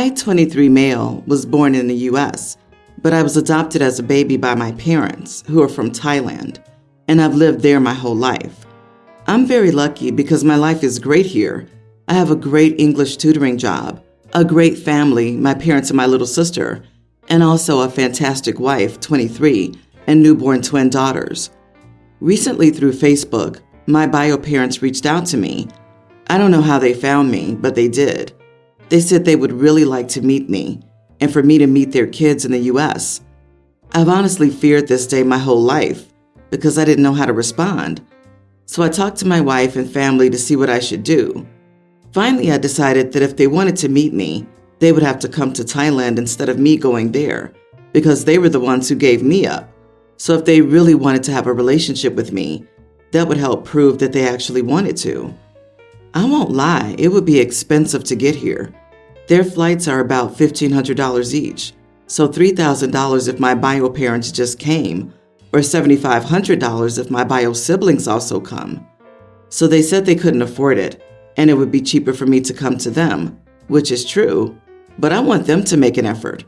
I, 23 male, was born in the U.S., but I was adopted as a baby by my parents, who are from Thailand, and I've lived there my whole life. I'm very lucky because my life is great here. I have a great English tutoring job, a great family, my parents and my little sister, and also a fantastic wife, 23, and newborn twin daughters. Recently through Facebook, my bio parents reached out to me. I don't know how they found me, but they did. They said they would really like to meet me, and for me to meet their kids in the U.S. I've honestly feared this day my whole life because I didn't know how to respond. So I talked to my wife and family to see what I should do. Finally, I decided that if they wanted to meet me, they would have to come to Thailand instead of me going there, because they were the ones who gave me up. So if they really wanted to have a relationship with me, that would help prove that they actually wanted to. I won't lie, it would be expensive to get here. Their flights are about $1,500 each, so $3,000 if my bio parents just came, or $7,500 if my bio siblings also come. So they said they couldn't afford it, and it would be cheaper for me to come to them, which is true, but I want them to make an effort.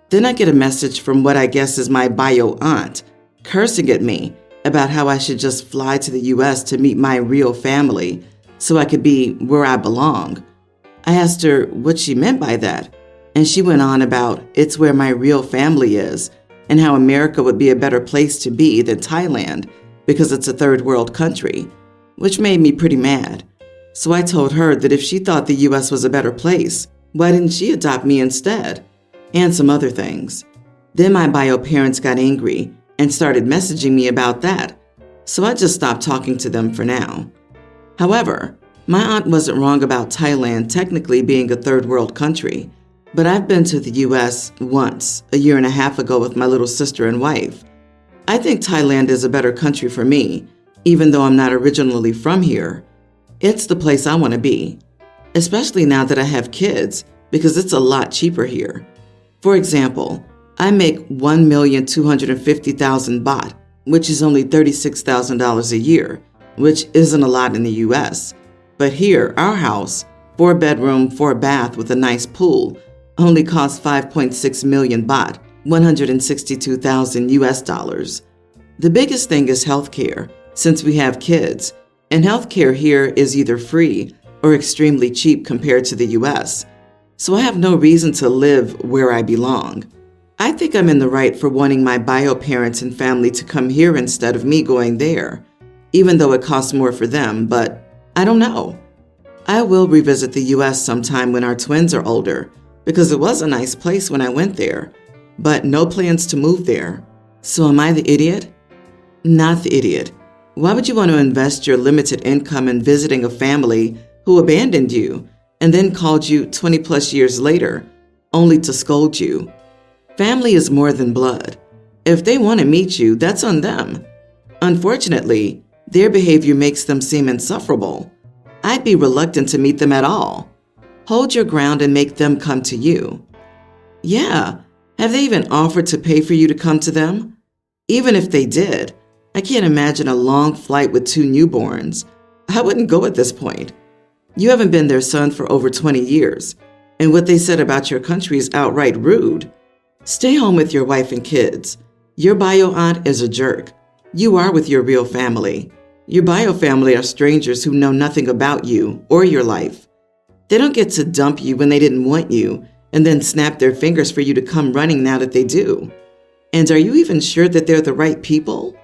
Then I get a message from what I guess is my bio aunt, cursing at me about how I should just fly to the U.S. to meet my real family so I could be where I belong. I asked her what she meant by that, and she went on about it's where my real family is and how America would be a better place to be than Thailand because it's a third world country, which made me pretty mad. So I told her that if she thought the U.S. was a better place, why didn't she adopt me instead? And some other things. Then my bio parents got angry and started messaging me about that, so I just stopped talking to them for now. However, my aunt wasn't wrong about Thailand technically being a third world country, but I've been to the U.S. once, a year and a half ago with my little sister and wife. I think Thailand is a better country for me, even though I'm not originally from here. It's the place I want to be, especially now that I have kids, because it's a lot cheaper here. For example, I make 1,250,000 baht, which is only $36,000 a year, which isn't a lot in the U.S. But here, our house, 4-bedroom, 4-bath with a nice pool, only costs 5.6 million baht, 162,000 US dollars. The biggest thing is healthcare, since we have kids, and healthcare here is either free or extremely cheap compared to the U.S. So I have no reason to live where I belong. I think I'm in the right for wanting my bio parents and family to come here instead of me going there, even though it costs more for them, but I don't know. I will revisit the U.S. sometime when our twins are older, because it was a nice place when I went there, but no plans to move there. So am I the idiot? Not the idiot. Why would you want to invest your limited income in visiting a family who abandoned you and then called you 20+ years later, only to scold you? Family is more than blood. If they want to meet you, that's on them. Unfortunately, their behavior makes them seem insufferable. I'd be reluctant to meet them at all. Hold your ground and make them come to you. Yeah, have they even offered to pay for you to come to them? Even if they did, I can't imagine a long flight with 2 newborns. I wouldn't go at this point. You haven't been their son for over 20 years, and what they said about your country is outright rude. Stay home with your wife and kids. Your bio aunt is a jerk. You are with your real family. Your bio family are strangers who know nothing about you or your life. They don't get to dump you when they didn't want you and then snap their fingers for you to come running now that they do. And are you even sure that they're the right people?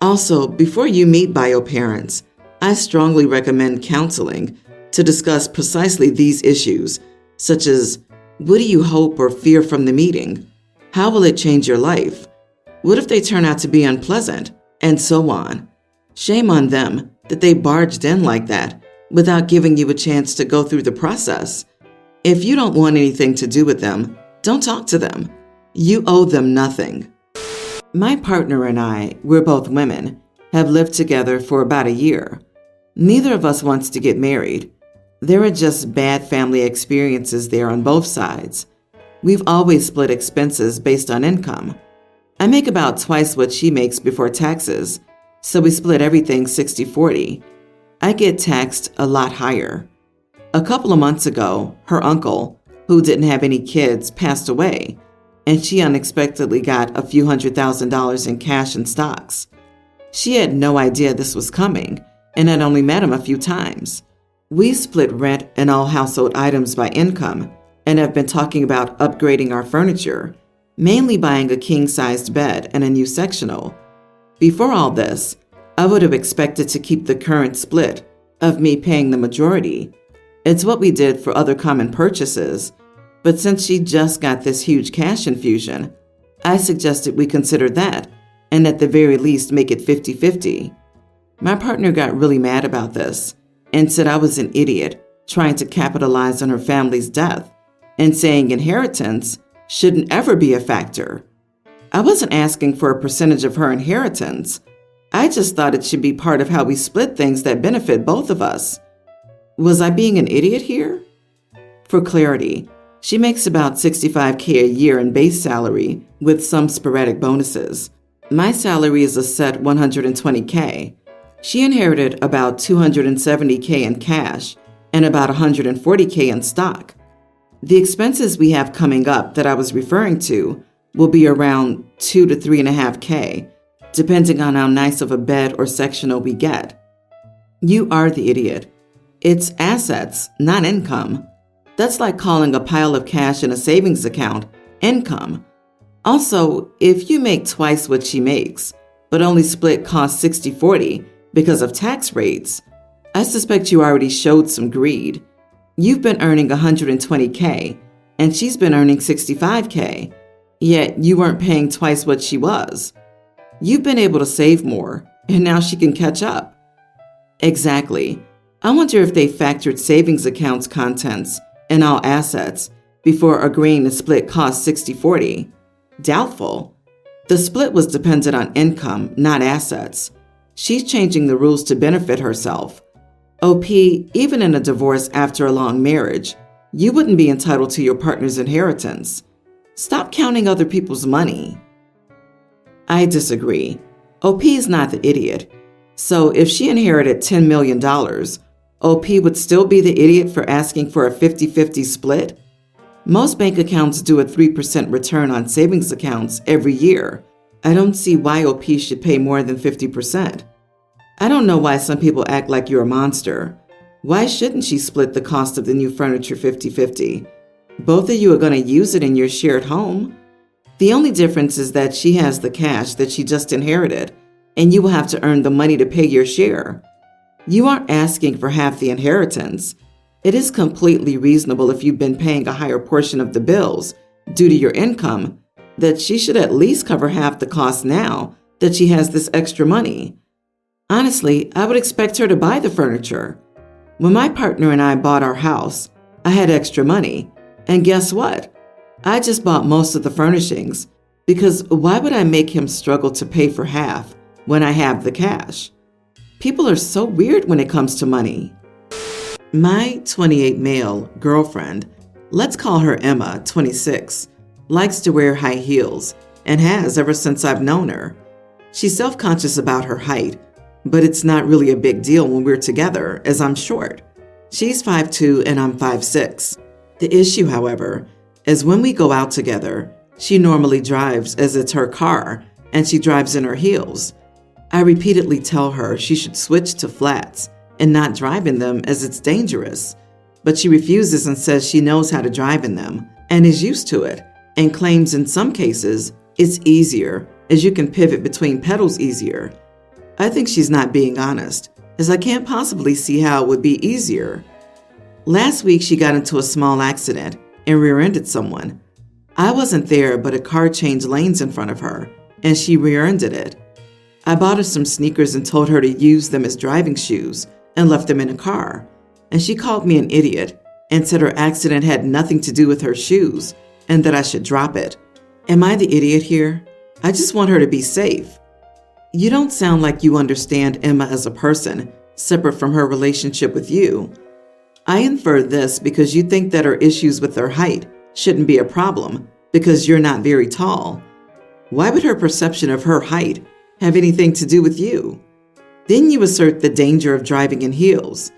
Also, before you meet bio parents, I strongly recommend counseling to discuss precisely these issues, such as what do you hope or fear from the meeting? How will it change your life? What if they turn out to be unpleasant? And so on. Shame on them that they barged in like that without giving you a chance to go through the process. If you don't want anything to do with them, don't talk to them. You owe them nothing. My partner and I, we're both women, have lived together for about a year. Neither of us wants to get married. There are just bad family experiences there on both sides. We've always split expenses based on income. I make about twice what she makes before taxes, so we split everything 60-40. I get taxed a lot higher. A couple of months ago, her uncle, who didn't have any kids, passed away, and she unexpectedly got a few $100,000 in cash and stocks. She had no idea this was coming and had only met him a few times. We split rent and all household items by income and have been talking about upgrading our furniture, mainly buying a king-sized bed and a new sectional. Before all this, I would have expected to keep the current split of me paying the majority. It's what we did for other common purchases, but since she just got this huge cash infusion, I suggested we consider that and at the very least make it 50-50. My partner got really mad about this and said I was an idiot trying to capitalize on her family's death and saying inheritance shouldn't ever be a factor. I wasn't asking for a percentage of her inheritance. I just thought it should be part of how we split things that benefit both of us. Was I being an idiot here? For clarity, she makes about $65K a year in base salary with some sporadic bonuses. My salary is a set $120K. She inherited about $270K in cash and about $140K in stock. The expenses we have coming up that I was referring to will be around $2 to $3.5K, depending on how nice of a bed or sectional we get. You are the idiot. It's assets, not income. That's like calling a pile of cash in a savings account income. Also, if you make twice what she makes, but only split cost 60-40 because of tax rates, I suspect you already showed some greed. You've been earning $120K, and she's been earning $65K, yet you weren't paying twice what she was. You've been able to save more, and now she can catch up. Exactly. I wonder if they factored savings accounts contents and all assets before agreeing to split cost 60-40. Doubtful. The split was dependent on income, not assets. She's changing the rules to benefit herself. OP, even in a divorce after a long marriage, you wouldn't be entitled to your partner's inheritance. Stop counting other people's money. I disagree. OP is not the idiot. So if she inherited $10 million, OP would still be the idiot for asking for a 50-50 split? Most bank accounts do a 3% return on savings accounts every year. I don't see why OP should pay more than 50%. I don't know why some people act like you're a monster. Why shouldn't she split the cost of the new furniture 50-50? Both of you are going to use it in your shared home. The only difference is that she has the cash that she just inherited, and you will have to earn the money to pay your share. You aren't asking for half the inheritance. It is completely reasonable if you've been paying a higher portion of the bills due to your income that she should at least cover half the cost now that she has this extra money. Honestly, I would expect her to buy the furniture. When my partner and I bought our house, I had extra money. And guess what? I just bought most of the furnishings because why would I make him struggle to pay for half when I have the cash? People are so weird when it comes to money. My 28 male girlfriend, let's call her Emma, 26, likes to wear high heels and has ever since I've known her. She's self-conscious about her height, but it's not really a big deal when we're together as I'm short. She's 5'2" and I'm 5'6". The issue, however, is when we go out together, she normally drives as it's her car and she drives in her heels. I repeatedly tell her she should switch to flats and not drive in them as it's dangerous. But she refuses and says she knows how to drive in them and is used to it and claims in some cases it's easier as you can pivot between pedals easier. I think she's not being honest, as I can't possibly see how it would be easier. Last week she got into a small accident and rear-ended someone. I wasn't there, but a car changed lanes in front of her and she rear-ended it. I bought her some sneakers and told her to use them as driving shoes and left them in a car. And she called me an idiot and said her accident had nothing to do with her shoes and that I should drop it. Am I the idiot here? I just want her to be safe. You don't sound like you understand Emma as a person, separate from her relationship with you. I infer this because you think that her issues with her height shouldn't be a problem because you're not very tall. Why would her perception of her height have anything to do with you? Then you assert the danger of driving in heels.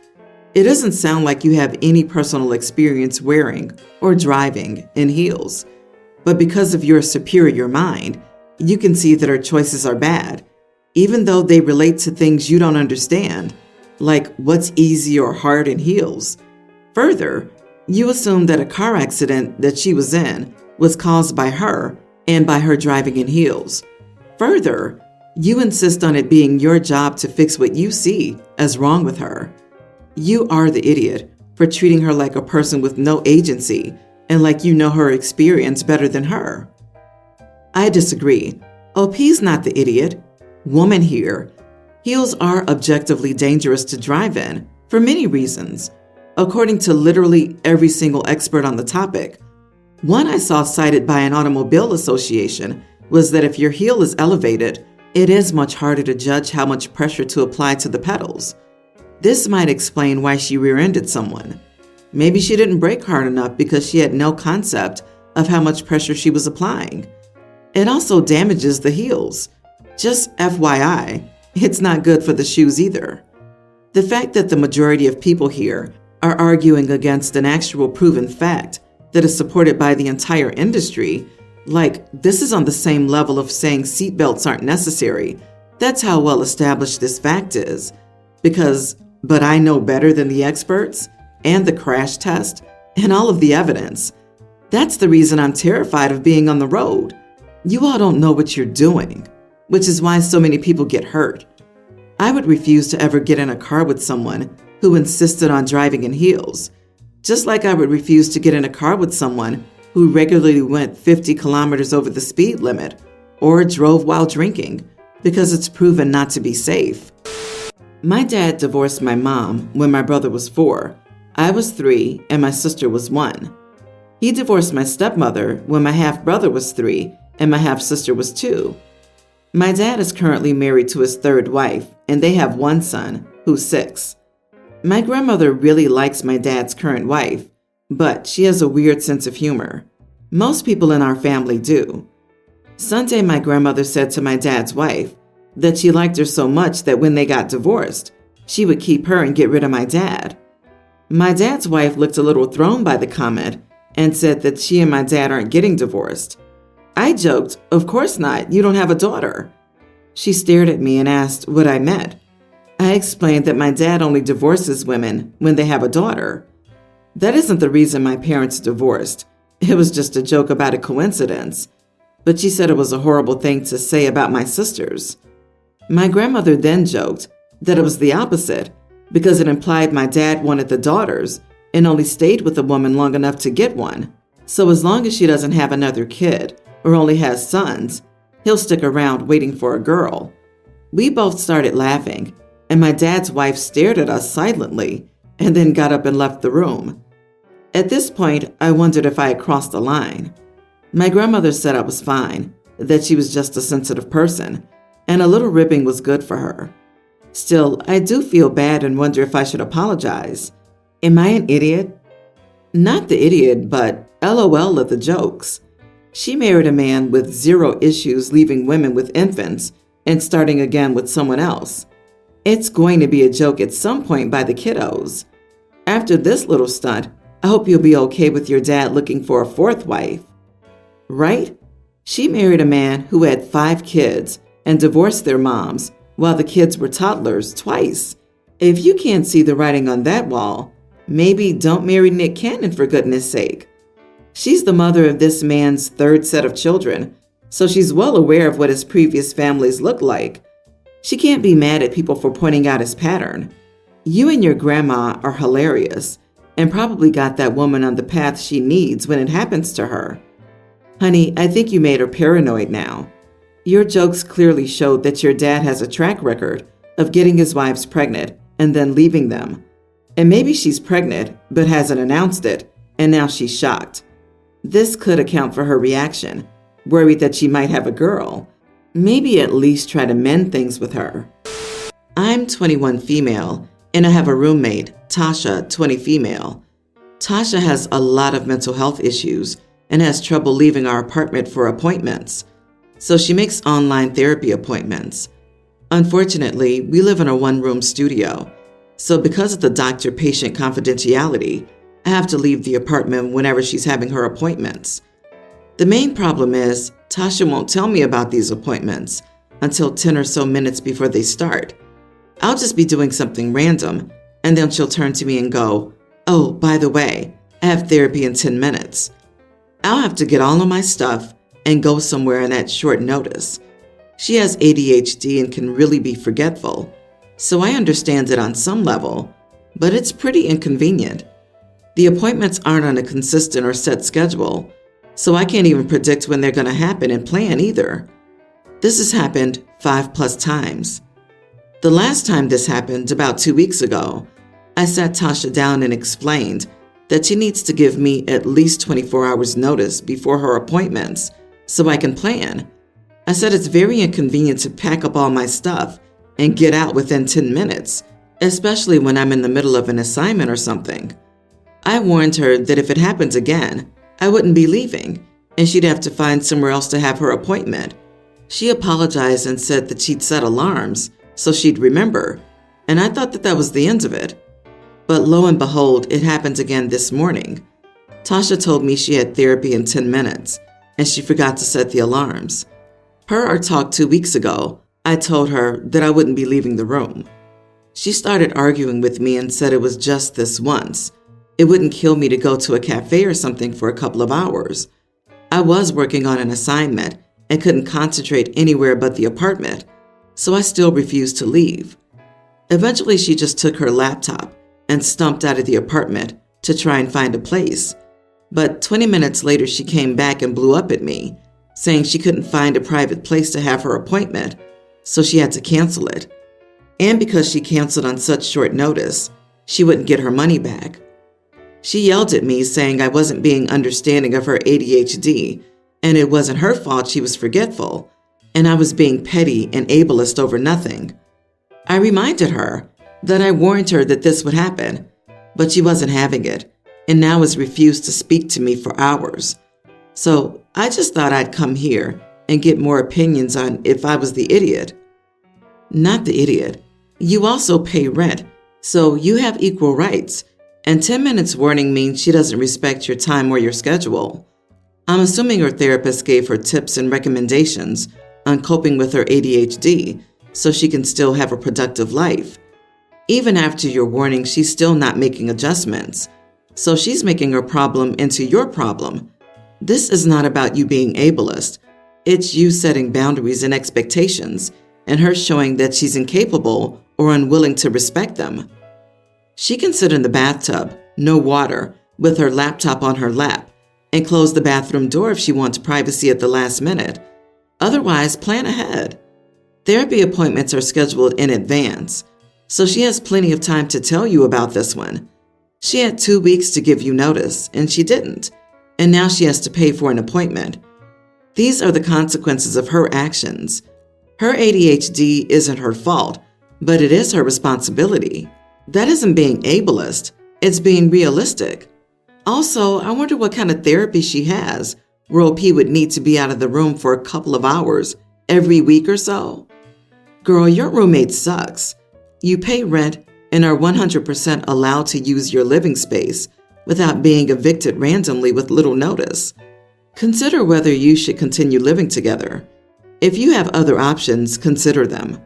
It doesn't sound like you have any personal experience wearing or driving in heels, but because of your superior mind, you can see that her choices are bad, even though they relate to things you don't understand, like what's easy or hard in heels. Further, you assume that a car accident that she was in was caused by her and by her driving in heels. Further, you insist on it being your job to fix what you see as wrong with her. You are the idiot for treating her like a person with no agency and like you know her experience better than her. I disagree. OP's not the idiot. Woman here. Heels are objectively dangerous to drive in for many reasons, according to literally every single expert on the topic. One I saw cited by an automobile association was that if your heel is elevated, it is much harder to judge how much pressure to apply to the pedals. This might explain why she rear-ended someone. Maybe she didn't brake hard enough because she had no concept of how much pressure she was applying. It also damages the heels. Just FYI, it's not good for the shoes either. The fact that the majority of people here are arguing against an actual proven fact that is supported by the entire industry, like this is on the same level of saying seatbelts aren't necessary. That's how well established this fact is. But I know better than the experts and the crash test and all of the evidence. That's the reason I'm terrified of being on the road. You all don't know what you're doing, which is why so many people get hurt. I would refuse to ever get in a car with someone who insisted on driving in heels, just like I would refuse to get in a car with someone who regularly went 50 kilometers over the speed limit or drove while drinking because it's proven not to be safe. My dad divorced my mom when my brother was 4. I was 3 and my sister was 1. He divorced my stepmother when my half-brother was 3 and my half-sister was 2. My dad is currently married to his 3rd wife and they have 1 son who's 6. My grandmother really likes my dad's current wife, but she has a weird sense of humor. Most people in our family do. Sunday, my grandmother said to my dad's wife that she liked her so much that when they got divorced, she would keep her and get rid of my dad. My dad's wife looked a little thrown by the comment and said that she and my dad aren't getting divorced. I joked, "Of course not, you don't have a daughter." She stared at me and asked what I meant. I explained that my dad only divorces women when they have a daughter. That isn't the reason my parents divorced. It was just a joke about a coincidence. But she said it was a horrible thing to say about my sisters. My grandmother then joked that it was the opposite because it implied my dad wanted the daughters and only stayed with a woman long enough to get one. So as long as she doesn't have another kid or only has sons, he'll stick around waiting for a girl. We both started laughing, and my dad's wife stared at us silently and then got up and left the room. At this point, I wondered if I had crossed the line. My grandmother said I was fine, that she was just a sensitive person, and a little ribbing was good for her. Still, I do feel bad and wonder if I should apologize. Am I an idiot? Not the idiot, but LOL at the jokes. She married a man with 0 issues leaving women with infants and starting again with someone else. It's going to be a joke at some point by the kiddos. After this little stunt, I hope you'll be okay with your dad looking for a 4th wife. Right? She married a man who had 5 kids and divorced their moms while the kids were toddlers twice. If you can't see the writing on that wall, maybe don't marry Nick Cannon for goodness sake. She's the mother of this man's 3rd set of children, so she's well aware of what his previous families look like. She can't be mad at people for pointing out his pattern. You and your grandma are hilarious and probably got that woman on the path she needs when it happens to her. Honey, I think you made her paranoid now. Your jokes clearly showed that your dad has a track record of getting his wives pregnant and then leaving them. And maybe she's pregnant but hasn't announced it, and now she's shocked. This could account for her reaction, worried that she might have a girl. Maybe at least try to mend things with her. I'm 21 female, and I have a roommate, Tasha, 20 female. Tasha has a lot of mental health issues and has trouble leaving our apartment for appointments, so she makes online therapy appointments. Unfortunately, we live in a 1-room studio, So because of the doctor-patient confidentiality, I have to leave the apartment whenever she's having her appointments. The main problem is Tasha won't tell me about these appointments until 10 or so minutes before they start. I'll just be doing something random, and then she'll turn to me and go, "Oh, by the way, I have therapy in 10 minutes. I'll have to get all of my stuff and go somewhere in that short notice. She has ADHD and can really be forgetful, so I understand it on some level, but it's pretty inconvenient. The appointments aren't on a consistent or set schedule, so I can't even predict when they're going to happen and plan either. This has happened 5+ times. The last time this happened, about 2 weeks ago, I sat Tasha down and explained that she needs to give me at least 24 hours notice before her appointments so I can plan. I said it's very inconvenient to pack up all my stuff and get out within 10 minutes, especially when I'm in the middle of an assignment or something. I warned her that if it happens again, I wouldn't be leaving, and she'd have to find somewhere else to have her appointment. She apologized and said that she'd set alarms so she'd remember, and I thought that was the end of it. But lo and behold, it happened again this morning. Tasha told me she had therapy in 10 minutes, and she forgot to set the alarms. Per our talk 2 weeks ago, I told her that I wouldn't be leaving the room. She started arguing with me and said it was just this once. It wouldn't kill me to go to a cafe or something for a couple of hours. I was working on an assignment and couldn't concentrate anywhere but the apartment, so I still refused to leave. Eventually, she just took her laptop and stumped out of the apartment to try and find a place. But 20 minutes later, she came back and blew up at me, saying she couldn't find a private place to have her appointment, so she had to cancel it. And because she canceled on such short notice, she wouldn't get her money back. She yelled at me, saying I wasn't being understanding of her ADHD, and it wasn't her fault she was forgetful, and I was being petty and ableist over nothing. I reminded her that I warned her that this would happen, but she wasn't having it, and now has refused to speak to me for hours. So I just thought I'd come here and get more opinions on if I was the idiot. Not the idiot. You also pay rent, so you have equal rights, and 10 minutes warning means she doesn't respect your time or your schedule. I'm assuming her therapist gave her tips and recommendations on coping with her ADHD so she can still have a productive life. Even after your warning, she's still not making adjustments, so she's making her problem into your problem. This is not about you being ableist. It's you setting boundaries and expectations, and her showing that she's incapable or unwilling to respect them. She can sit in the bathtub, no water, with her laptop on her lap, and close the bathroom door if she wants privacy at the last minute. Otherwise, plan ahead. Therapy appointments are scheduled in advance, so she has plenty of time to tell you about this one. She had 2 weeks to give you notice, and she didn't, and now she has to pay for an appointment. These are the consequences of her actions. Her ADHD isn't her fault, but it is her responsibility. That isn't being ableist, it's being realistic. Also, I wonder what kind of therapy she has, where OP would need to be out of the room for a couple of hours every week or so. Girl, your roommate sucks. You pay rent and are 100% allowed to use your living space without being evicted randomly with little notice. Consider whether you should continue living together. If you have other options, consider them.